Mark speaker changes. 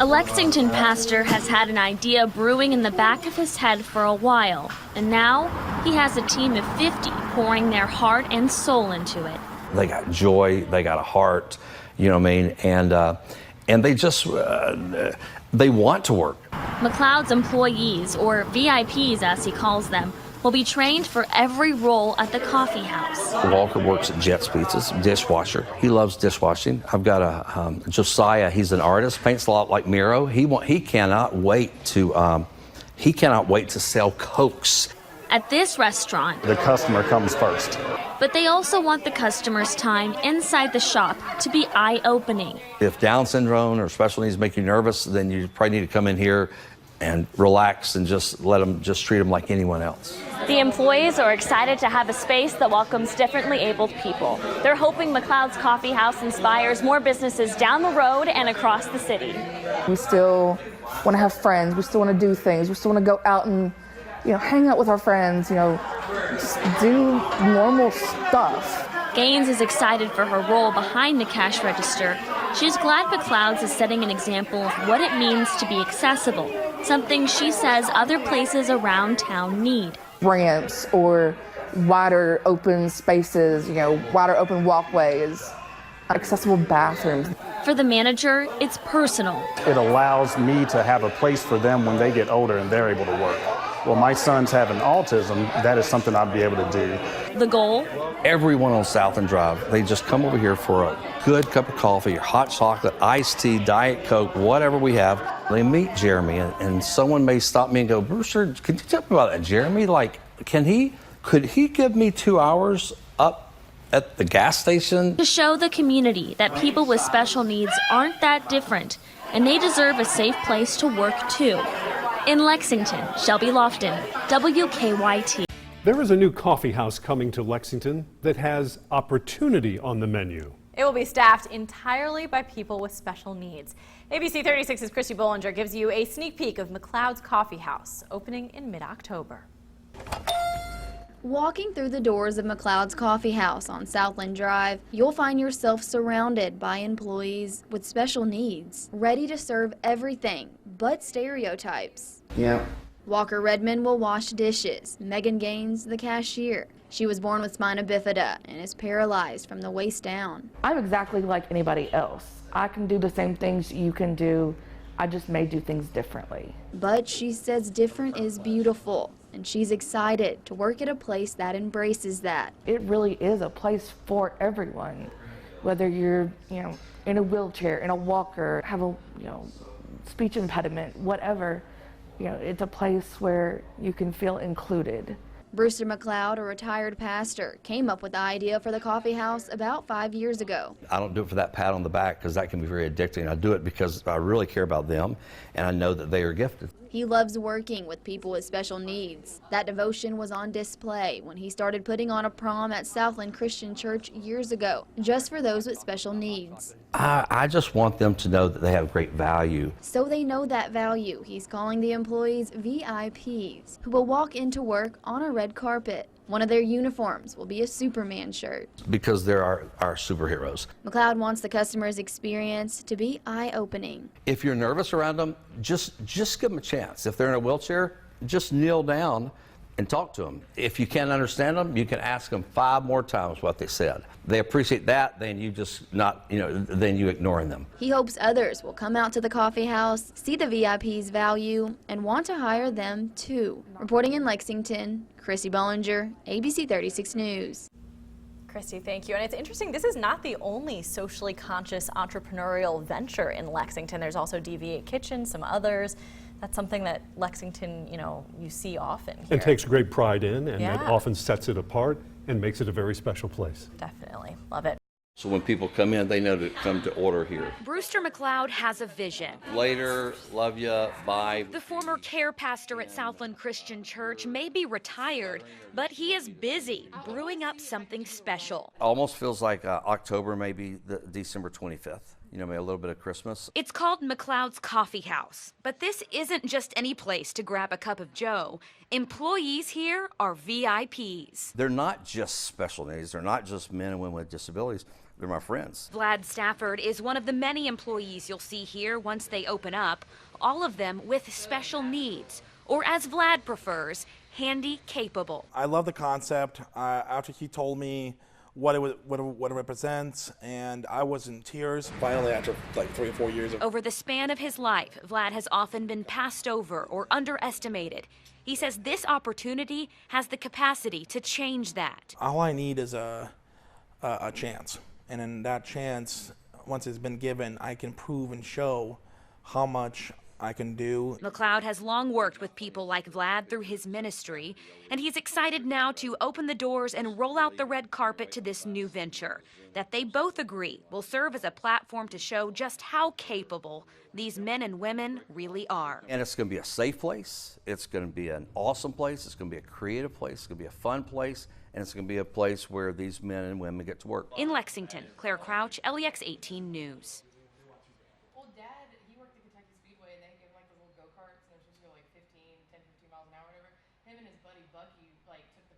Speaker 1: A Lexington pastor has had an idea brewing in the back of his head for a while, and now he has a team of 50 pouring their heart and soul into it.
Speaker 2: They got joy, they got a heart, you know what I mean, and they just, they want to work.
Speaker 1: McLeod's employees, or VIPs as he calls them, will be trained for every role at the coffee house.
Speaker 2: Walker works at Jet's Pizzas, dishwasher. He loves dishwashing. I've got a Josiah. He's an artist, paints a lot like Miro. He cannot wait to sell Cokes.
Speaker 1: At this restaurant,
Speaker 3: the customer comes first.
Speaker 1: But they also want the customer's time inside the shop to be eye-opening.
Speaker 2: If Down syndrome or special needs make you nervous, then you probably need to come in here and relax and just treat them like anyone else.
Speaker 1: The employees are excited to have a space that welcomes differently abled people. They're hoping McLeod's Coffee House inspires more businesses down the road and across the city.
Speaker 4: We still want to have friends. We still want to do things. We still want to go out and, hang out with our friends, just do normal stuff.
Speaker 1: Gaines is excited for her role behind the cash register. She's glad McLeod's is setting an example of what it means to be accessible, something she says other places around town need.
Speaker 4: Ramps or wider open spaces, wider open walkways, accessible bathrooms.
Speaker 1: For the manager, it's personal.
Speaker 3: It allows me to have a place for them when they get older and they're able to work. Well, my son's having autism, that is something I'd be able to do.
Speaker 1: The goal?
Speaker 2: Everyone on Southland Drive, they just come over here for a good cup of coffee, hot chocolate, iced tea, Diet Coke, whatever we have. They meet Jeremy, and someone may stop me and go, Brewster, can you tell me about that, Jeremy? Could he give me 2 hours up at the gas station?
Speaker 1: To show the community that people with special needs aren't that different, and they deserve a safe place to work too. In Lexington, Shelby Lofton, WKYT.
Speaker 5: There is a new coffee house coming to Lexington that has opportunity on the menu.
Speaker 6: It will be staffed entirely by people with special needs. ABC 36's Christy Bollinger gives you a sneak peek of McLeod's Coffee House, opening in mid-October.
Speaker 7: Walking through the doors of McLeod's Coffee House on Southland Drive, you'll find yourself surrounded by employees with special needs, ready to serve everything but stereotypes.
Speaker 8: Yeah.
Speaker 7: Walker Redmond will wash dishes. Megan Gaines, the cashier. She was born with spina bifida and is paralyzed from the waist down.
Speaker 4: I'm exactly like anybody else. I can do the same things you can do. I just may do things differently.
Speaker 7: But she says different is beautiful, and she's excited to work at a place that embraces that.
Speaker 4: It really is a place for everyone, whether you're, in a wheelchair, in a walker, have a, speech impediment, whatever. It's a place where you can feel included.
Speaker 7: Brewster McLeod, a retired pastor, came up with the idea for the coffee house about 5 years ago.
Speaker 2: I don't do it for that pat on the back because that can be very addicting. I do it because I really care about them and I know that they are gifted.
Speaker 7: He loves working with people with special needs. That devotion was on display when he started putting on a prom at Southland Christian Church years ago, just for those with special needs.
Speaker 2: I just want them to know that they have great value.
Speaker 7: So they know that value, he's calling the employees VIPs, who will walk into work on a red carpet. One of their uniforms will be a Superman shirt.
Speaker 2: Because they're our superheroes.
Speaker 7: McLeod wants the customer's experience to be eye-opening.
Speaker 2: If you're nervous around them, just give them a chance. If they're in a wheelchair, just kneel down and talk to them. If you can't understand them, you can ask them 5 more times what they said. They appreciate that, then then you ignoring them.
Speaker 7: He hopes others will come out to the coffee house, see the VIP's value, and want to hire them too. Reporting in Lexington, Christy Bollinger, ABC 36 News.
Speaker 6: Christy, thank you. And it's interesting, this is not the only socially conscious entrepreneurial venture in Lexington. There's also Deviate Kitchen, some others. That's something that Lexington, you see often here.
Speaker 5: And takes great pride in, and
Speaker 6: Yeah.
Speaker 5: it often sets it apart and makes it a very special place.
Speaker 6: Definitely. Love it.
Speaker 2: So when people come in, they know to come to order here.
Speaker 9: Brewster McLeod has a vision.
Speaker 2: Later, love ya, bye.
Speaker 9: The former care pastor at Southland Christian Church may be retired, but he is busy brewing up something special.
Speaker 2: Almost feels like October, maybe December 25th. Maybe a little bit of Christmas.
Speaker 9: It's called McLeod's Coffee House, but this isn't just any place to grab a cup of joe. Employees here are VIPs.
Speaker 2: They're not just special needs. They're not just men and women with disabilities. They're my friends.
Speaker 9: Vlad Stafford is one of the many employees you'll see here once they open up, all of them with special needs, or as Vlad prefers, handy capable.
Speaker 8: I love the concept. After he told me what it represents, and I was in tears. Finally, after like 3 or 4 years.
Speaker 9: Over the span of his life, Vlad has often been passed over or underestimated. He says this opportunity has the capacity to change that.
Speaker 8: All I need is a chance. And in that chance, once it's been given, I can prove and show how much I can do.
Speaker 9: McLeod has long worked with people like Vlad through his ministry, and he's excited now to open the doors and roll out the red carpet to this new venture that they both agree will serve as a platform to show just how capable these men and women really are.
Speaker 2: And it's going to be a safe place. It's going to be an awesome place. It's going to be a creative place. It's going to be a fun place. And it's going to be a place where these men and women get to work.
Speaker 9: In Lexington, Claire Crouch, LEX 18 News.
Speaker 10: Well, Dad, he worked at Kentucky Speedway, and they give like the little go-karts, and they're supposed to go like 10, 15 miles an hour or whatever. Him and his buddy Bucky like took